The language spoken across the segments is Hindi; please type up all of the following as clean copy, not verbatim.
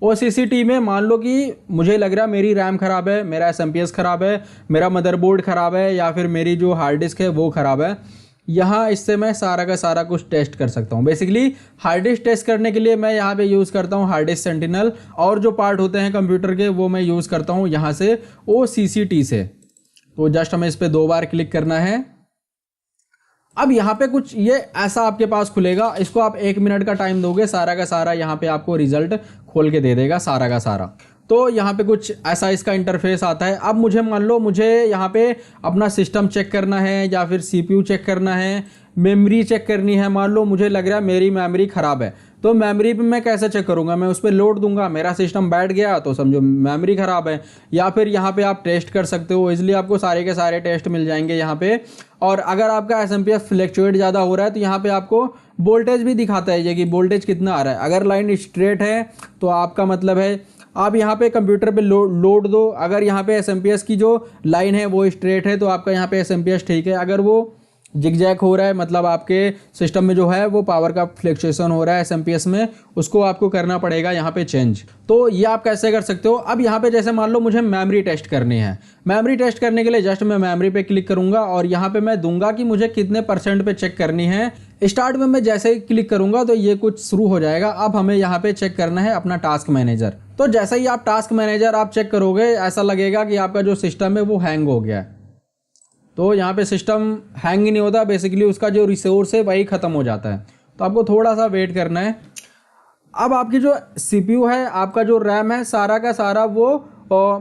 OCCT में मान लो कि मुझे लग रहा है मेरी रैम ख़राब है, मेरा SMPS ख़राब है, मेरा मदरबोर्ड ख़राब है, या फिर मेरी जो हार्ड डिस्क है वो ख़राब है। यहाँ इससे मैं सारा का सारा कुछ टेस्ट कर सकता हूँ। बेसिकली हार्ड डिस्क टेस्ट करने के लिए मैं यहाँ पे यूज़ करता हूँ हार्ड डिस्क सेंटिनल, और जो पार्ट होते हैं कंप्यूटर के वो मैं यूज़ करता हूँ यहाँ से OCCT से। तो जस्ट हमें इस पर 2 बार क्लिक करना है। अब यहाँ पे कुछ ये ऐसा आपके पास खुलेगा, इसको आप 1 मिनट का टाइम दोगे, सारा का सारा यहाँ पे आपको रिजल्ट खोल के दे देगा सारा का सारा। तो यहाँ पे कुछ ऐसा इसका इंटरफेस आता है। अब मुझे मान लो मुझे यहाँ पे अपना सिस्टम चेक करना है, या फिर CPU चेक करना है, मेमोरी चेक करनी है। मान लो मुझे लग रहा है मेरी मेमोरी ख़राब है, तो मेमोरी पे मैं कैसे चेक करूँगा? मैं उस पर लोड दूंगा, मेरा सिस्टम बैठ गया तो समझो मेमोरी ख़राब है। या फिर यहाँ पे आप टेस्ट कर सकते हो, इसलिए आपको सारे के सारे टेस्ट मिल जाएंगे यहाँ पे। और अगर आपका SMPS फ्लैक्चुएट ज़्यादा हो रहा है तो यहाँ पे आपको वोल्टेज भी दिखाता है ये कि वोल्टेज कितना आ रहा है। अगर लाइन स्ट्रेट है तो आपका मतलब है आप यहाँ पे कंप्यूटर पे लोड दो। अगर यहाँ पे SMPS की जो लाइन है वो स्ट्रेट है तो आपका यहाँ पे SMPS ठीक है। अगर वो जिगजैग हो रहा है, मतलब आपके सिस्टम में जो है वो पावर का फ्लक्चुएशन हो रहा है SMPS में, उसको आपको करना पड़ेगा यहाँ पे चेंज। तो ये आप कैसे कर सकते हो? अब यहाँ पे जैसे मान लो मुझे मेमोरी टेस्ट करनी है, मेमोरी टेस्ट करने के लिए जस्ट मैं मेमोरी पे क्लिक करूंगा और यहाँ पे मैं दूंगा कि मुझे कितने % पे चेक करनी है। स्टार्ट में मैं जैसे ही क्लिक करूंगा तो ये कुछ शुरू हो जाएगा। अब हमें यहाँ पे चेक करना है अपना टास्क मैनेजर। तो जैसे ही आप टास्क मैनेजर आप चेक करोगे, ऐसा लगेगा कि आपका जो सिस्टम है वो हैंग हो गया है। तो यहाँ पे सिस्टम हैंग ही नहीं होता, बेसिकली उसका जो रिसोर्स है वही ख़त्म हो जाता है। तो आपको थोड़ा सा वेट करना है। अब आपकी जो CPU है, आपका जो रैम है, सारा का सारा वो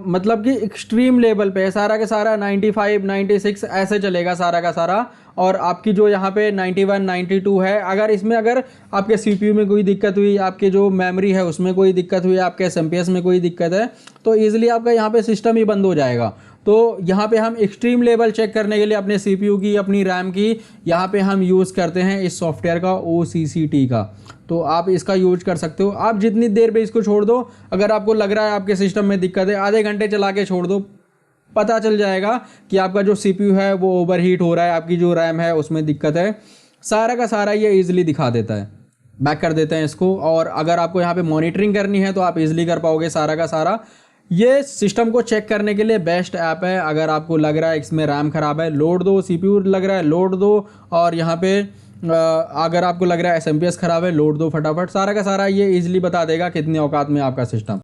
मतलब कि एक्सट्रीम लेवल पे है, सारा का सारा 95, 96 ऐसे चलेगा सारा का सारा। और आपकी जो यहाँ पे 91, 92 है। अगर इसमें अगर आपके CPU में कोई दिक्कत हुई, आपकी जो मेमोरी है उसमें कोई दिक्कत हुई, आपके SMPS में कोई दिक्कत है, तो ईजिली आपका यहाँ पे सिस्टम ही बंद हो जाएगा। तो यहाँ पे हम एक्सट्रीम लेवल चेक करने के लिए अपने CPU की, अपनी रैम की, यहाँ पे हम यूज़ करते हैं इस सॉफ्टवेयर का OCCT का। तो आप इसका यूज कर सकते हो। आप जितनी देर पे इसको छोड़ दो, अगर आपको लग रहा है आपके सिस्टम में दिक्कत है, आधे घंटे चला के छोड़ दो, पता चल जाएगा कि आपका जो CPU है वो ओवरहीट हो रहा है, आपकी जो रैम है उसमें दिक्कत है। सारा का सारा ये ईजिली दिखा देता है। बैक कर देते हैं इसको। और अगर आपको यहाँ पे मॉनिटरिंग करनी है तो आप ईजिली कर पाओगे सारा का सारा। ये सिस्टम को चेक करने के लिए बेस्ट ऐप है। अगर आपको लग रहा है इसमें रैम ख़राब है, लोड दो, CPU लग रहा है लोड दो, और यहाँ पे अगर आपको लग रहा है SMPS ख़राब है, लोड दो फटाफट। सारा का सारा ये इजीली बता देगा कितनी औकात में आपका सिस्टम।